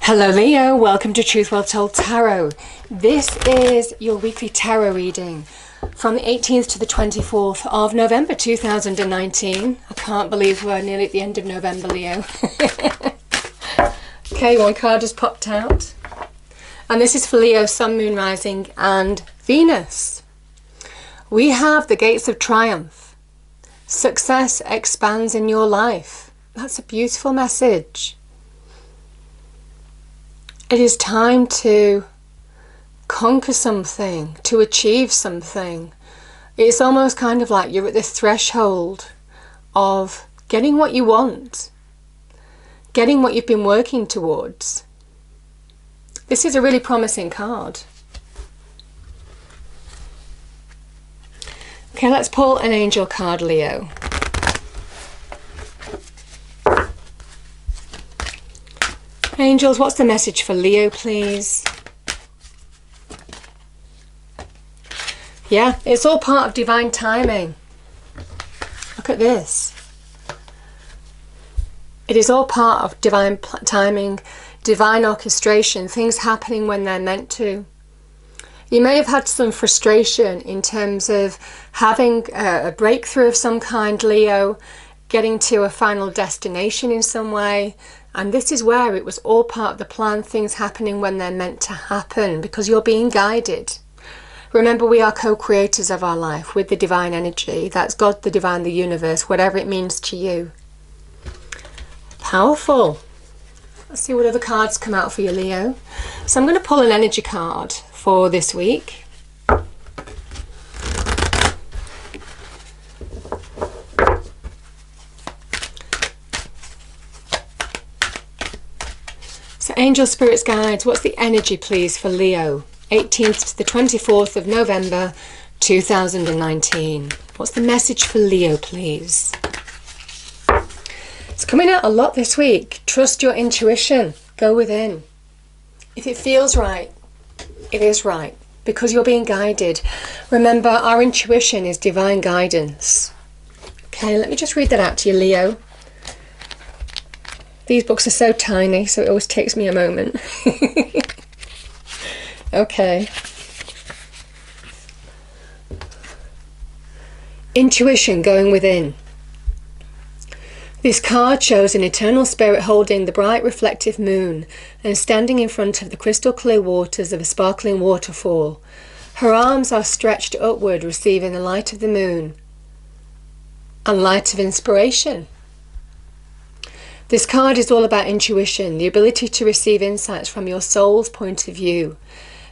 Hello Leo, welcome to Truth Well Told Tarot. This is your weekly tarot reading from the 18th to the 24th of November 2019. I can't believe we're nearly at the end of November, Leo. Okay, one card just popped out. And this is for Leo, Sun, Moon, Rising and Venus. We have the gates of triumph. Success expands in your life. That's a beautiful message. It is time to conquer something, to achieve something. It's almost kind of like you're at the threshold of getting what you want, getting what you've been working towards. This is a really promising card. Okay, let's pull an angel card, Leo. Angels, what's the message for Leo, please? Yeah, it's all part of divine timing. Look at this. It is all part of divine timing, divine orchestration, things happening when they're meant to. You may have had some frustration in terms of having a breakthrough of some kind, Leo, getting to a final destination in some way. And this is where it was all part of the plan, things happening when they're meant to happen, because you're being guided. Remember, we are co-creators of our life with the divine energy. That's God, the divine, the universe, whatever it means to you. Powerful. Let's see what other cards come out for you, Leo. So I'm going to pull an energy card for this week. So angel, spirits, guides, what's the energy please for Leo? 18th to the 24th of November 2019. What's the message for Leo please? It's coming out a lot this week. Trust your intuition. Go within. If it feels right, it is right, because you're being guided. Remember, our intuition is divine guidance. Okay, let me just read that out to you, Leo. These books are so tiny, so it always takes me a moment. Okay. Intuition, going within. This card shows an eternal spirit holding the bright reflective moon and standing in front of the crystal clear waters of a sparkling waterfall. Her arms are stretched upward, receiving the light of the moon and light of inspiration. This card is all about intuition, the ability to receive insights from your soul's point of view.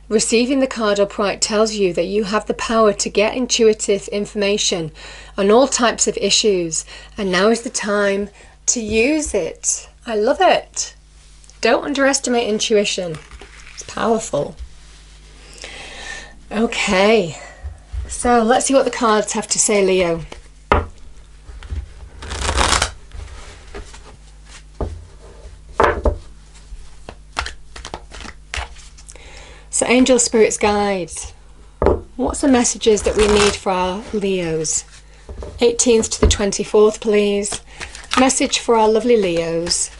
Receiving the card upright tells you that you have the power to get intuitive information on all types of issues, and now is the time to use it. I love it. Don't underestimate intuition. It's powerful. Okay, so let's see what the cards have to say, Leo. So angel, spirits, guides, what's the messages that we need for our Leos? 18th to the 24th, please. Message for our lovely Leos.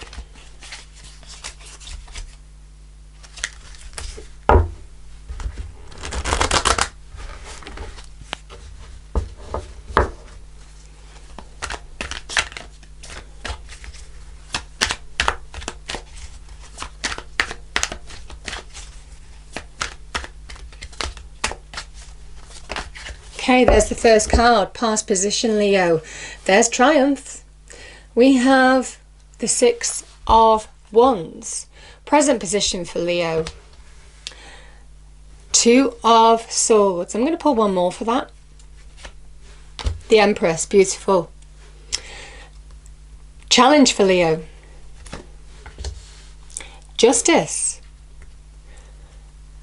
Okay, there's the first card, past position, Leo. There's triumph. We have the Six of Wands, present position for Leo. Two of Swords. I'm going to pull one more for that. The Empress, beautiful. Challenge for Leo. Justice.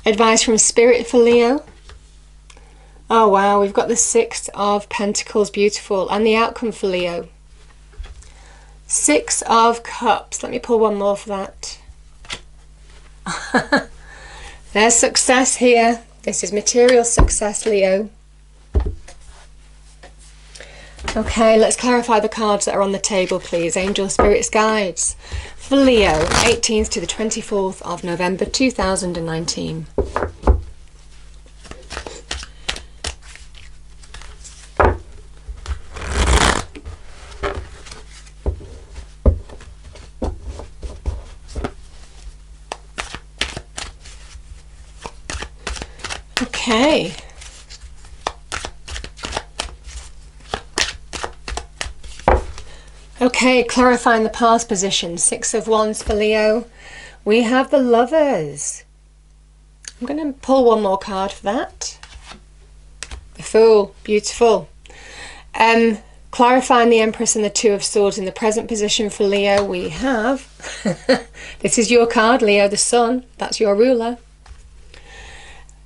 Advice from Spirit for Leo. Oh wow, we've got the Six of Pentacles, beautiful. And the outcome for Leo. Six of Cups. Let me pull one more for that. There's success here. This is material success, Leo. Okay, let's clarify the cards that are on the table, please. Angel, spirits, guides. For Leo, 18th to the 24th of November 2019. Okay. Okay, clarifying the past position. 6 of Wands for Leo. We have the Lovers. I'm going to pull one more card for that. The Fool. Beautiful. Clarifying the Empress and the 2 of Swords in the present position for Leo. We have, this is your card, Leo, the Sun. That's your ruler.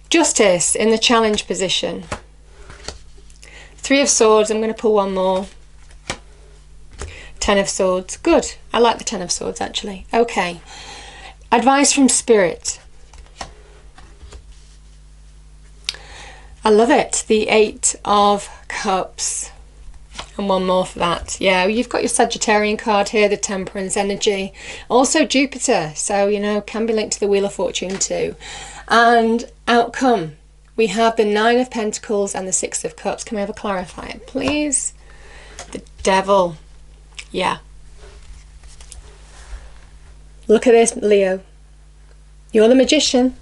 Justice in the challenge position. 3 of Swords. I'm going to pull one more. 10 of Swords. Good. I like the 10 of Swords, actually. Okay. Advice from Spirit. I love it. The 8 of Cups. And one more for that. Yeah, you've got your Sagittarian card here, the Temperance energy. Also Jupiter. So, you know, can be linked to the Wheel of Fortune too. And outcome. We have the 9 of Pentacles and the 6 of Cups. Can we have a clarifier, please? The Devil. Yeah. Look at this, Leo. You're the magician.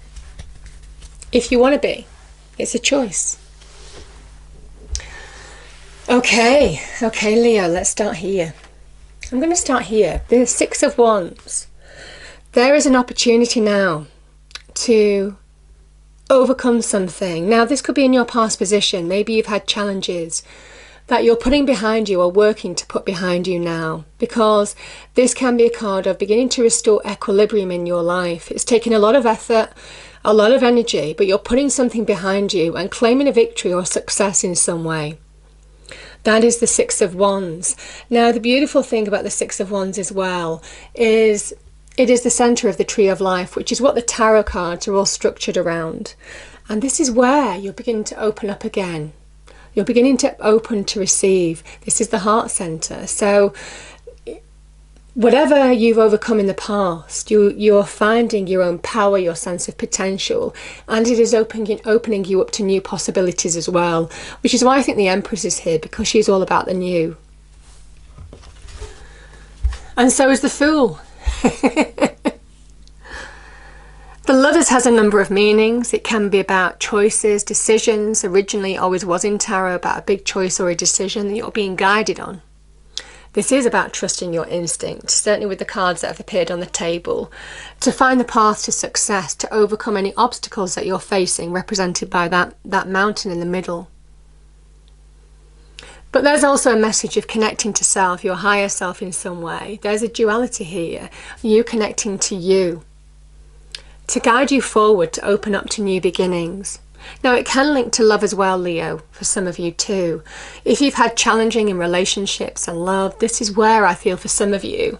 If you want to be. It's a choice. Okay. Okay, Leo, let's start here. I'm going to start here. The 6 of Wands. There is an opportunity now to overcome something. Now, this could be in your past position. Maybe you've had challenges that you're putting behind you or working to put behind you now, because this can be a card of beginning to restore equilibrium in your life. It's taking a lot of effort, a lot of energy, but you're putting something behind you and claiming a victory or success in some way. That is the 6 of Wands. Now, the beautiful thing about the 6 of Wands as well is it is the center of the Tree of Life, which is what the tarot cards are all structured around. And this is where you're beginning to open up again. You're beginning to open to receive. This is the heart center. So whatever you've overcome in the past, you're finding your own power, your sense of potential, and it is opening you up to new possibilities as well, which is why I think the Empress is here, because she's all about the new. And so is the Fool. The Lovers has a number of meanings. It can be about choices, decisions. Originally, it always was in tarot about a big choice or a decision that you're being guided on. This is about trusting your instinct, certainly with the cards that have appeared on the table, to find the path to success, to overcome any obstacles that you're facing, represented by that mountain in the middle. But there's also a message of connecting to self, your higher self in some way. There's a duality here, you connecting to you, to guide you forward, to open up to new beginnings. Now, it can link to love as well, Leo, for some of you too. If you've had challenging in relationships and love, this is where I feel for some of you,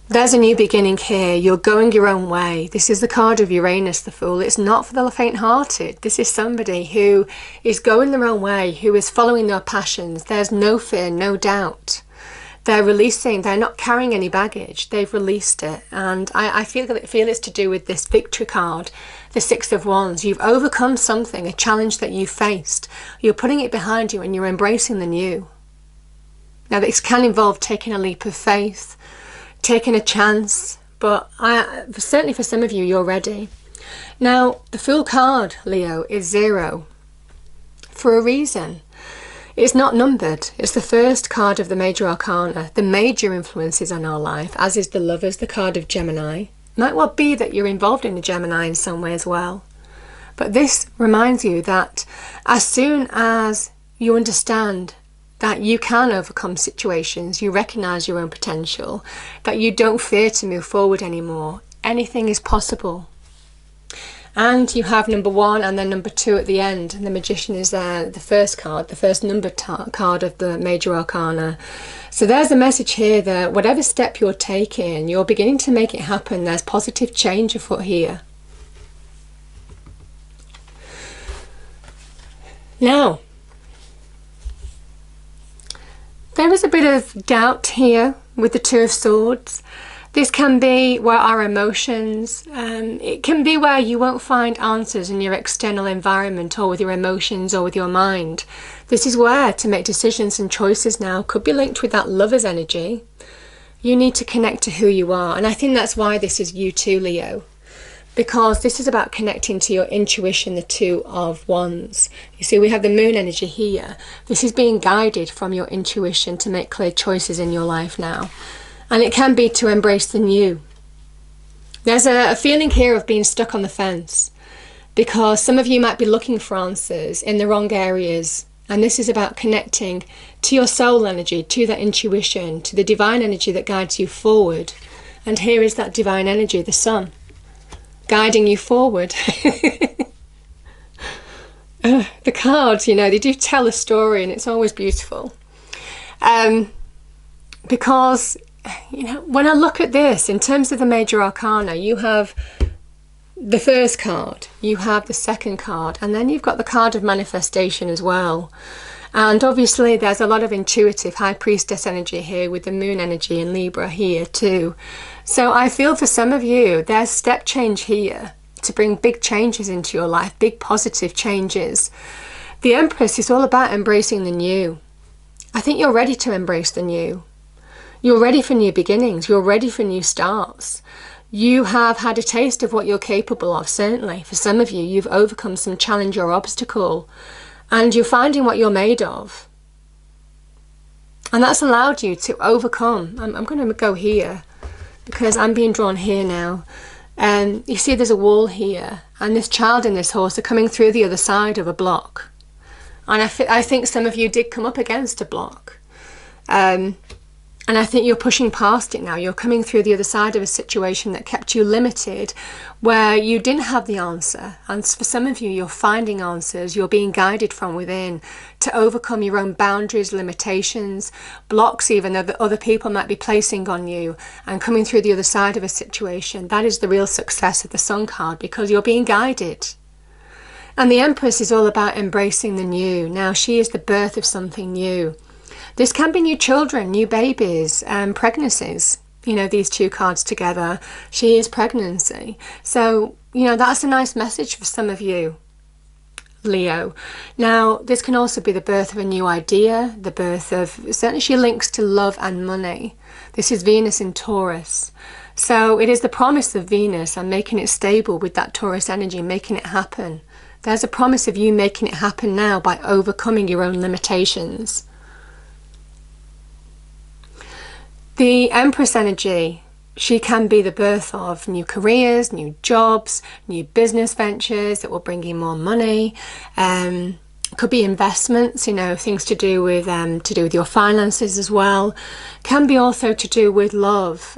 there's a new beginning here. You're going your own way. This is the card of Uranus, the Fool. It's not for the faint-hearted. This is somebody who is going their own way, who is following their passions. There's no fear, no doubt. They're releasing, they're not carrying any baggage, they've released it. And I feel it's to do with this victory card, the 6 of Wands. You've overcome something, a challenge that you faced. You're putting it behind you and you're embracing the new. Now, this can involve taking a leap of faith, taking a chance, but certainly for some of you, you're ready. Now, the Fool card, Leo, is 0 for a reason. It's not numbered. It's the first card of the major arcana, the major influences on our life, as is the Lovers, the card of Gemini. Might well be that you're involved in a Gemini in some way as well. But this reminds you that as soon as you understand that you can overcome situations, you recognize your own potential, that you don't fear to move forward anymore, anything is possible. And you have number 1 and then number 2 at the end. And the Magician is there, the first card, the first numbered card of the major arcana. So there's a message here that whatever step you're taking, you're beginning to make it happen. There's positive change afoot here. Now, There is a bit of doubt here with the Two of Swords. This can be where our emotions, it can be where you won't find answers in your external environment or with your emotions or with your mind. This is where to make decisions and choices now could be linked with that lover's energy. You need to connect to who you are. And I think that's why this is you too, Leo. Because this is about connecting to your intuition, the Two of Wands. You see, we have the moon energy here. This is being guided from your intuition to make clear choices in your life now. And it can be to embrace the new. There's a feeling here of being stuck on the fence, because some of you might be looking for answers in the wrong areas. And this is about connecting to your soul energy, to that intuition, to the divine energy that guides you forward. And here is that divine energy, the sun, guiding you forward. The cards, you know, they do tell a story, and it's always beautiful. Because, you know, when I look at this, in terms of the major arcana, you have the first card, you have the second card, and then you've got the card of manifestation as well. And obviously there's a lot of intuitive high priestess energy here with the moon energy in Libra here too. So I feel for some of you, there's step change here to bring big changes into your life, big positive changes. The Empress is all about embracing the new. I think you're ready to embrace the new. You're ready for new beginnings. You're ready for new starts. You have had a taste of what you're capable of, certainly. For some of you, you've overcome some challenge or obstacle, and you're finding what you're made of. And that's allowed you to overcome. I'm going to go here, because I'm being drawn here now. And you see there's a wall here, and this child and this horse are coming through the other side of a block. And I think some of you did come up against a block. And I think you're pushing past it now. You're coming through the other side of a situation that kept you limited, where you didn't have the answer. And for some of you, you're finding answers. You're being guided from within to overcome your own boundaries, limitations, blocks even that other people might be placing on you, and coming through the other side of a situation. That is the real success of the Sun card, because you're being guided. And the Empress is all about embracing the new. Now, she is the birth of something new. This can be new children, new babies, pregnancies. You know, these two cards together. She is pregnancy. So, you know, that's a nice message for some of you, Leo. Now, this can also be the birth of a new idea, the birth of, certainly she links to love and money. This is Venus in Taurus. So it is the promise of Venus and making it stable with that Taurus energy, making it happen. There's a promise of you making it happen now by overcoming your own limitations. The Empress energy, she can be the birth of new careers, new jobs, new business ventures that will bring you more money. Could be investments, you know, things to do with your finances as well. Can be also to do with love,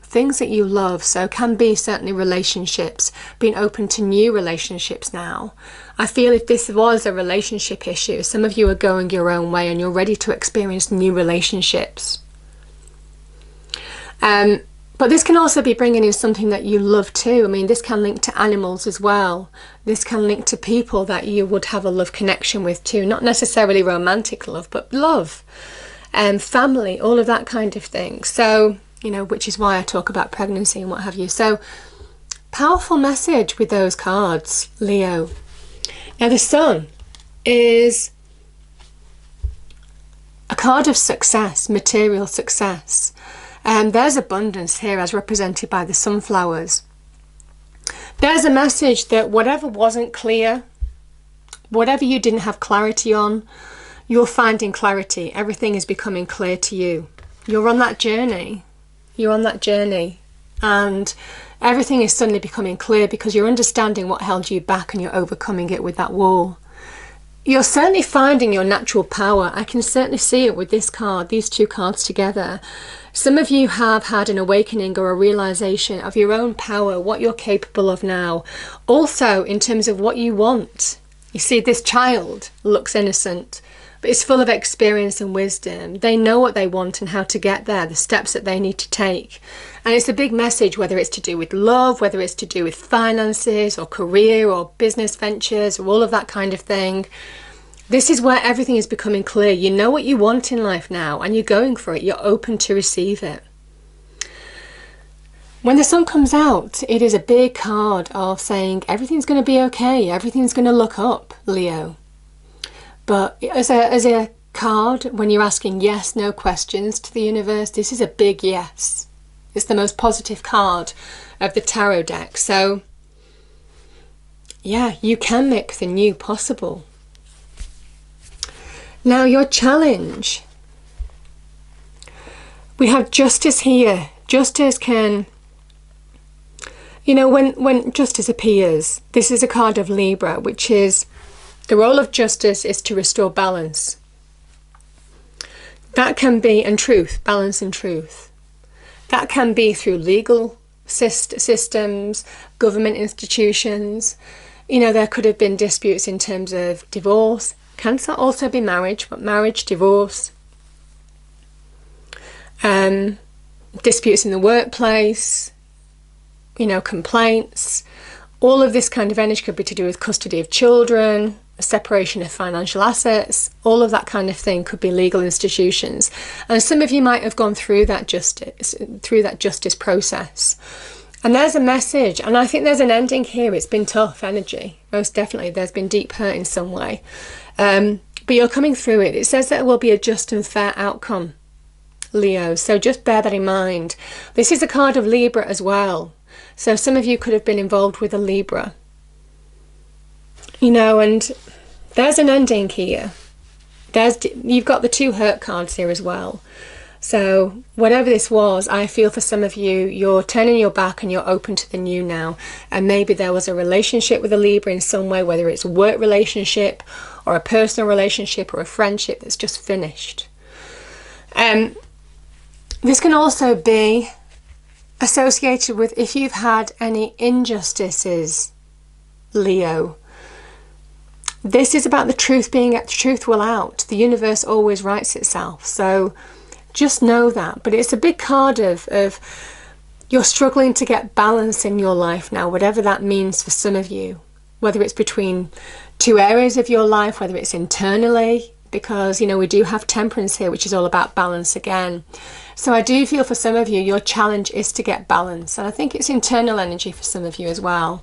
things that you love. So can be certainly relationships, being open to new relationships now. I feel if this was a relationship issue, some of you are going your own way and you're ready to experience new relationships. But this can also be bringing in something that you love too. I mean, this can link to animals as well. This can link to people that you would have a love connection with too. Not necessarily romantic love, but love, family, all of that kind of thing. So, you know, which is why I talk about pregnancy and what have you. So, powerful message with those cards, Leo. Now, the Sun is a card of success, material success. There's abundance here as represented by the sunflowers. There's a message that whatever wasn't clear, whatever you didn't have clarity on, you're finding clarity. Everything is becoming clear to you. You're on that journey. You're on that journey. And everything is suddenly becoming clear because you're understanding what held you back and you're overcoming it with that wall. You're certainly finding your natural power. I can certainly see it with this card, these two cards together. Some of you have had an awakening or a realization of your own power, what you're capable of now. Also, in terms of what you want. You see, this child looks innocent, but it's full of experience and wisdom. They know what they want and how to get there, the steps that they need to take. And it's a big message, whether it's to do with love, whether it's to do with finances or career or business ventures or all of that kind of thing. This is where everything is becoming clear. You know what you want in life now, and you're going for it. You're open to receive it. When the sun comes out, it is a big card of saying everything's going to be okay. Everything's going to look up, Leo. But as a card, when you're asking yes, no questions to the universe, this is a big yes. It's the most positive card of the tarot deck. So, yeah, you can make the new possible. Now, your challenge. We have justice here. Justice can... You know, when justice appears, this is a card of Libra, which is the role of justice is to restore balance. That can be, and truth, balance and truth. That can be through legal systems, government institutions. You know, there could have been disputes in terms of divorce. Can also be marriage, but marriage, divorce. Disputes in the workplace. You know, complaints, all of this kind of energy could be to do with custody of children, separation of financial assets, all of that kind of thing could be legal institutions. And some of you might have gone through that justice process. And there's a message, and I think there's an ending here. It's been tough energy, most definitely. There's been deep hurt in some way. But you're coming through it. It says that it will be a just and fair outcome, Leo. So just bear that in mind. This is a card of Libra as well. So some of you could have been involved with a Libra. You know, and there's an ending here. You've got the two hurt cards here as well. So whatever this was, I feel for some of you, you're turning your back and you're open to the new now. And maybe there was a relationship with a Libra in some way, whether it's a work relationship or a personal relationship or a friendship that's just finished. This can also be associated with if you've had any injustices, Leo. This is about the truth will out. The universe always rights itself. So just know that. But it's a big card of you're struggling to get balance in your life now, whatever that means for some of you. Whether it's between two areas of your life, whether it's internally, because, you know, we do have temperance here, which is all about balance again. So I do feel for some of you, your challenge is to get balance. And I think it's internal energy for some of you as well,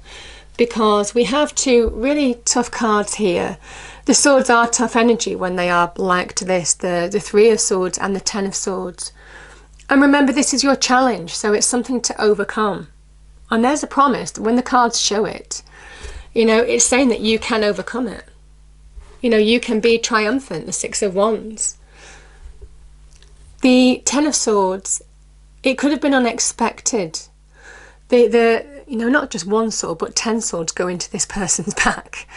because we have two really tough cards here. The swords are tough energy when they are like to this, the Three of Swords and the Ten of Swords. And remember, this is your challenge, so it's something to overcome. And there's a promise that when the cards show it, you know, it's saying that you can overcome it. You know, you can be triumphant, the Six of Wands. The Ten of Swords, it could have been unexpected. You know, not just one sword, but 10 swords go into this person's back.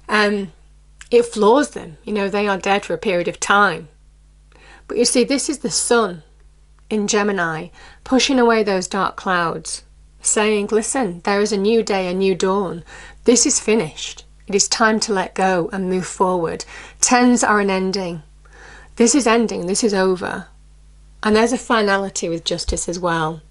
It floors them. You know, they are dead for a period of time. But you see, this is the sun in Gemini, pushing away those dark clouds, saying, listen, there is a new day, a new dawn. This is finished. It is time to let go and move forward. Tens are an ending. This is ending. This is over. And there's a finality with justice as well.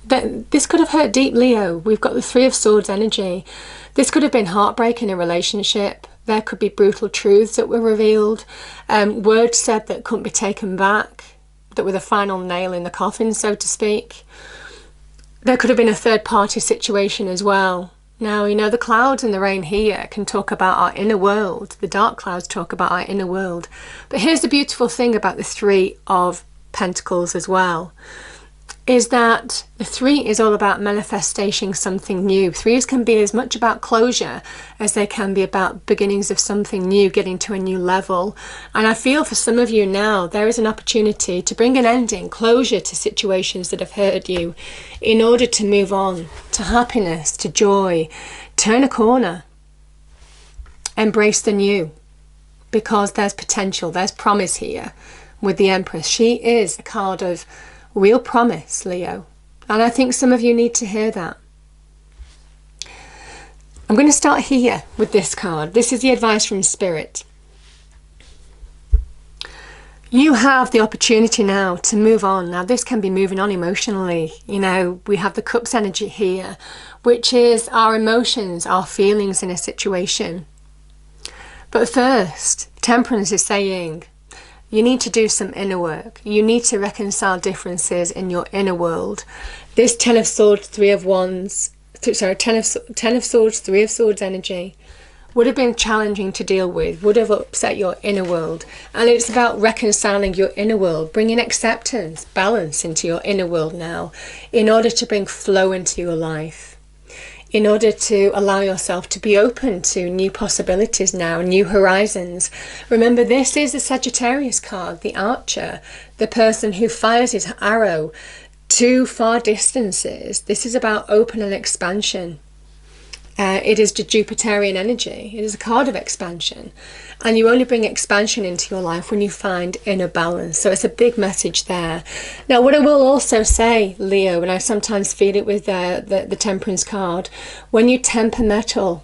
This could have hurt deep, Leo. We've got the Three of Swords energy. This could have been heartbreak in a relationship. There could be brutal truths that were revealed. Words said that couldn't be taken back, that were the final nail in the coffin, so to speak. There could have been a third-party situation as well. Now, you know, the clouds and the rain here can talk about our inner world. The dark clouds talk about our inner world. But here's the beautiful thing about the Three of Pentacles as well, is that the Three is all about manifesting something new. Threes can be as much about closure as they can be about beginnings of something new, getting to a new level. And I feel for some of you now, there is an opportunity to bring an ending, closure to situations that have hurt you in order to move on to happiness, to joy, turn a corner, embrace the new, because there's potential, there's promise here with the Empress. She is a card of real promise, Leo. And I think some of you need to hear that. I'm going to start here with this card. This is the advice from Spirit. You have the opportunity now to move on. Now, this can be moving on emotionally. You know, we have the Cups energy here, which is our emotions, our feelings in a situation. But first, Temperance is saying, you need to do some inner work. You need to reconcile differences in your inner world. This Ten of Swords, Ten of Swords, Three of Swords energy would have been challenging to deal with, would have upset your inner world. And it's about reconciling your inner world, bringing acceptance, balance into your inner world now, in order to bring flow into your life, in order to allow yourself to be open to new possibilities now, new horizons. Remember, this is the Sagittarius card, the archer, the person who fires his arrow to far distances. This is about open and expansion. It is the Jupiterian energy. It is a card of expansion. And you only bring expansion into your life when you find inner balance. So it's a big message there. Now, what I will also say, Leo, and I sometimes feel it with the Temperance card, when you temper metal,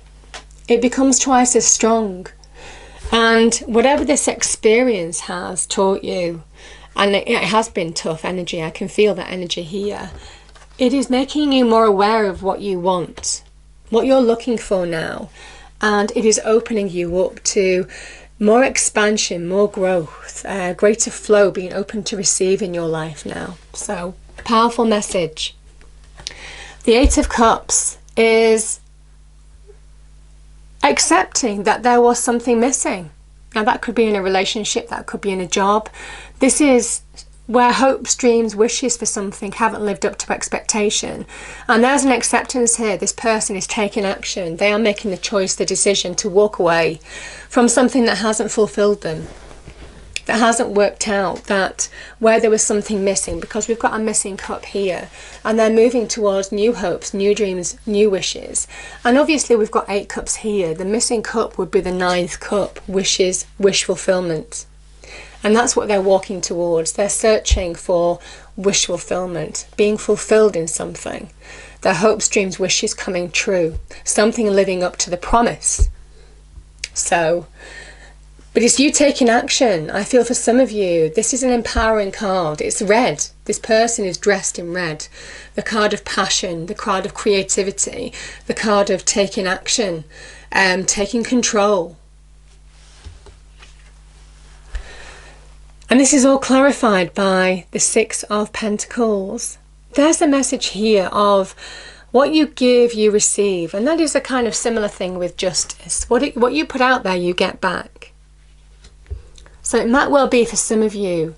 it becomes twice as strong. And whatever this experience has taught you, and it has been tough energy, I can feel that energy here, it is making you more aware of what you want, what you're looking for now, and it is opening you up to more expansion, more growth, greater flow, being open to receive in your life now. So, powerful message. The Eight of Cups is accepting that there was something missing. Now, that could be in a relationship, that could be in a job. This is where hopes, dreams, wishes for something haven't lived up to expectation. And there's an acceptance here. This person is taking action. They are making the choice, the decision to walk away from something that hasn't fulfilled them, that hasn't worked out, that where there was something missing, because we've got a missing cup here. And they're moving towards new hopes, new dreams, new wishes. And obviously we've got 8 cups here. The missing cup would be the 9th cup, wishes, wish fulfillment. And that's what they're walking towards. They're searching for wish fulfillment, being fulfilled in something. Their hopes, dreams, wishes coming true. Something living up to the promise. So, but it's you taking action. I feel for some of you, this is an empowering card. It's red. This person is dressed in red. The card of passion, the card of creativity, the card of taking action, taking control. And this is all clarified by the Six of Pentacles. There's a message here of what you give, you receive. And that is a kind of similar thing with justice. What you put out there, you get back. So it might well be for some of you,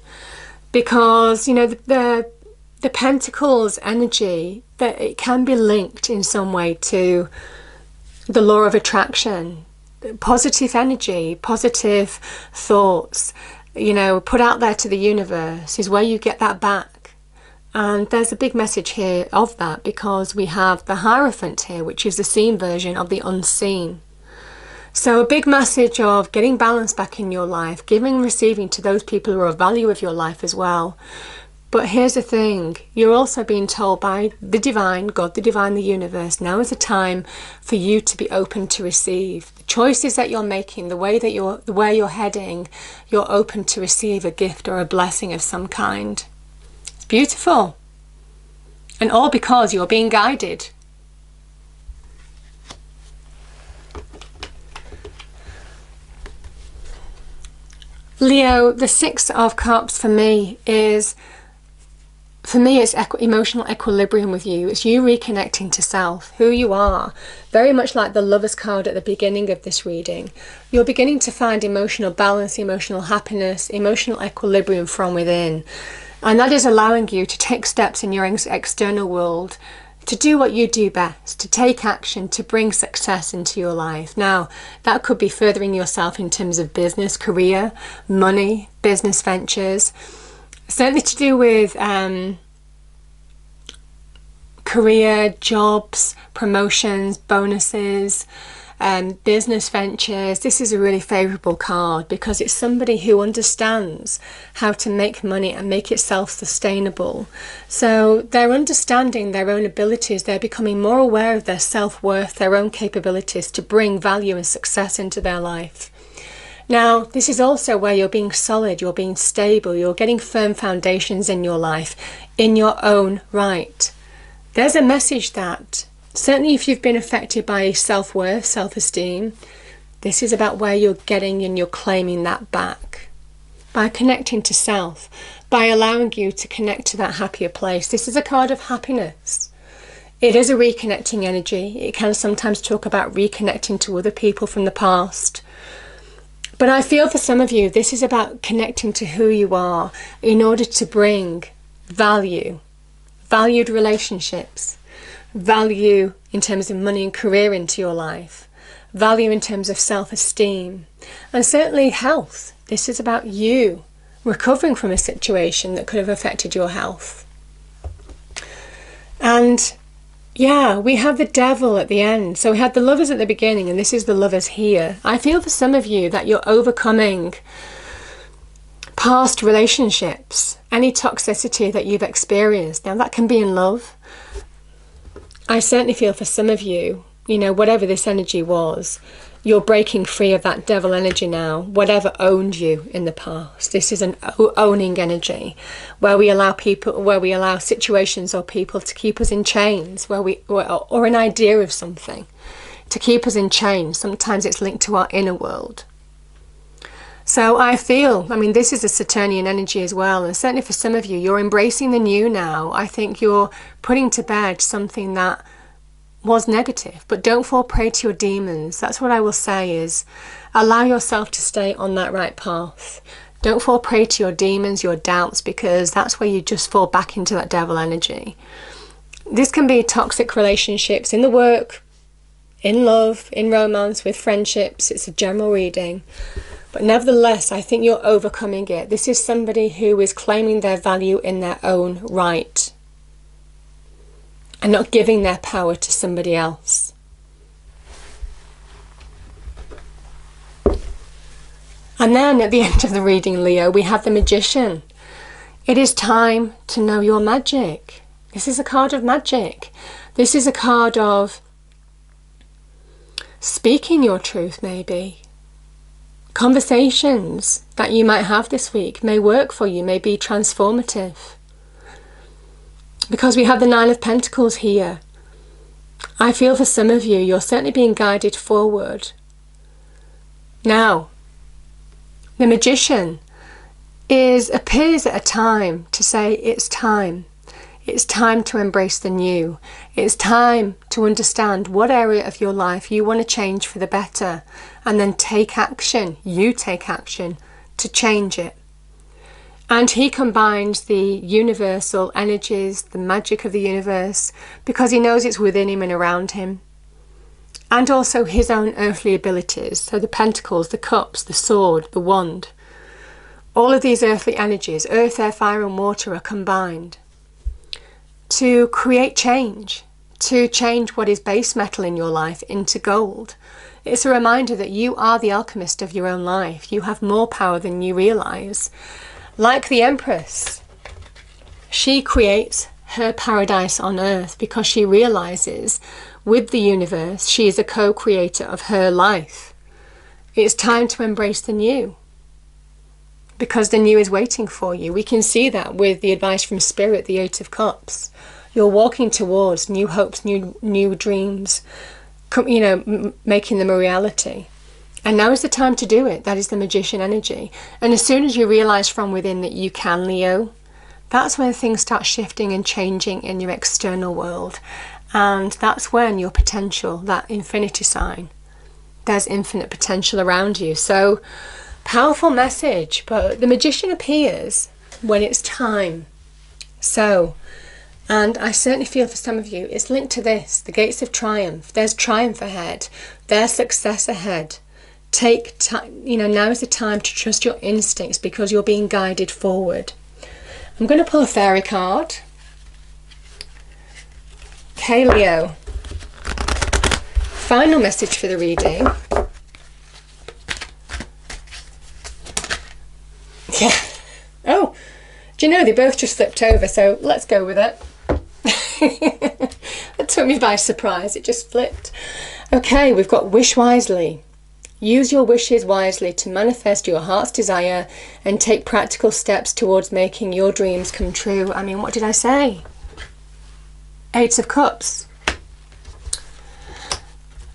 because, you know, the Pentacles energy, that it can be linked in some way to the law of attraction, positive energy, positive thoughts, you know, put out there to the universe is where you get that back. And there's a big message here of that, because we have the Hierophant here, which is the seen version of the unseen. So a big message of getting balance back in your life, giving and receiving to those people who are of value of your life as well. But here's the thing, you're also being told by the divine, God, the divine, the universe, now is a time for you to be open to receive. The choices that you're making, the way you're heading, you're open to receive a gift or a blessing of some kind. It's beautiful. And all because you're being guided. Leo, the Six of Cups for me is... it's emotional equilibrium with you. It's you reconnecting to self, who you are. Very much like the Lovers card at the beginning of this reading. You're beginning to find emotional balance, emotional happiness, emotional equilibrium from within. And that is allowing you to take steps in your external world to do what you do best, to take action, to bring success into your life. Now, that could be furthering yourself in terms of business, career, money, business ventures. Certainly to do with career, jobs, promotions, bonuses, business ventures. This is a really favourable card, because it's somebody who understands how to make money and make it self-sustainable. So they're understanding their own abilities. They're becoming more aware of their self-worth, their own capabilities to bring value and success into their life. Now, this is also where you're being solid, you're being stable, you're getting firm foundations in your life, in your own right. There's a message that, certainly if you've been affected by self-worth, self-esteem, this is about where you're getting and you're claiming that back. By connecting to self, by allowing you to connect to that happier place. This is a card of happiness. It is a reconnecting energy. It can sometimes talk about reconnecting to other people from the past. But I feel for some of you, this is about connecting to who you are in order to bring value, valued relationships, value in terms of money and career into your life, value in terms of self-esteem, and certainly health. This is about you recovering from a situation that could have affected your health. And yeah, we have the devil at the end. So we had the lovers at the beginning, and this is the lovers here. I feel for some of you that you're overcoming past relationships, any toxicity that you've experienced. Now that can be in love. I certainly feel for some of you, whatever this energy was, you're breaking free of that devil energy now, whatever owned you in the past. This is an owning energy where we allow situations or people to keep us in chains, or an idea of something to keep us in chains. Sometimes it's linked to our inner world. So I feel, this is a Saturnian energy as well, and certainly for some of you, you're embracing the new now. I think you're putting to bed something that was negative, but don't fall prey to your demons. That's what I will say, is allow yourself to stay on that right path. Don't fall prey to your demons, your doubts, because that's where you just fall back into that devil energy. This can be toxic relationships in the work, in love, in romance, with friendships. It's a general reading. But nevertheless, I think you're overcoming it. This is somebody who is claiming their value in their own right and not giving their power to somebody else. And then at the end of the reading, Leo, we have the Magician. It is time to know your magic. This is a card of magic. This is a card of speaking your truth, maybe. Conversations that you might have this week may work for you, may be transformative. Because we have the Nine of Pentacles here. I feel for some of you, you're certainly being guided forward. Now, the Magician appears at a time to say it's time. It's time to embrace the new. It's time to understand what area of your life you want to change for the better, and then take action. You take action to change it. And he combines the universal energies, the magic of the universe, because he knows it's within him and around him. And also his own earthly abilities. So the pentacles, the cups, the sword, the wand. All of these earthly energies, earth, air, fire and water, are combined to create change. To change what is base metal in your life into gold. It's a reminder that you are the alchemist of your own life. You have more power than you realise. Like the Empress, she creates her paradise on earth because she realizes with the universe she is a co-creator of her life. It's time to embrace the new because the new is waiting for you. We can see that with the advice from Spirit, the Eight of Cups. You're walking towards new hopes, new dreams, making them a reality. And now is the time to do it. That is the Magician energy. And as soon as you realise from within that you can, Leo, that's when things start shifting and changing in your external world. And that's when your potential, that infinity sign, there's infinite potential around you. So, powerful message. But the Magician appears when it's time. So, and I certainly feel for some of you, it's linked to this, the gates of triumph. There's triumph ahead. There's success ahead. Take time, now is the time to trust your instincts because you're being guided forward. I'm going to pull a fairy card. Okay, Leo. Final message for the reading. Yeah. Oh, do you know, they both just flipped over, so let's go with it. That took me by surprise. It just flipped. Okay, we've got Wish Wisely. Use your wishes wisely to manifest your heart's desire and take practical steps towards making your dreams come true. I mean, what did I say? Eight of Cups.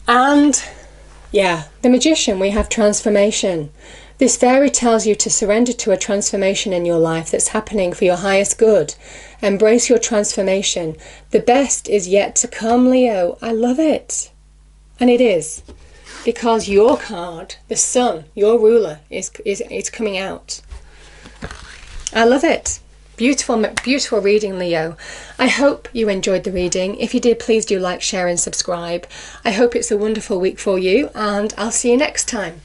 And yeah, the Magician, we have transformation. This fairy tells you to surrender to a transformation in your life that's happening for your highest good. Embrace your transformation. The best is yet to come, Leo. I love it. And it is. Because your card, the Sun, your ruler, is coming out. I love it. Beautiful, beautiful reading, Leo. I hope you enjoyed the reading. If you did, please do like, share and subscribe. I hope it's a wonderful week for you, and I'll see you next time.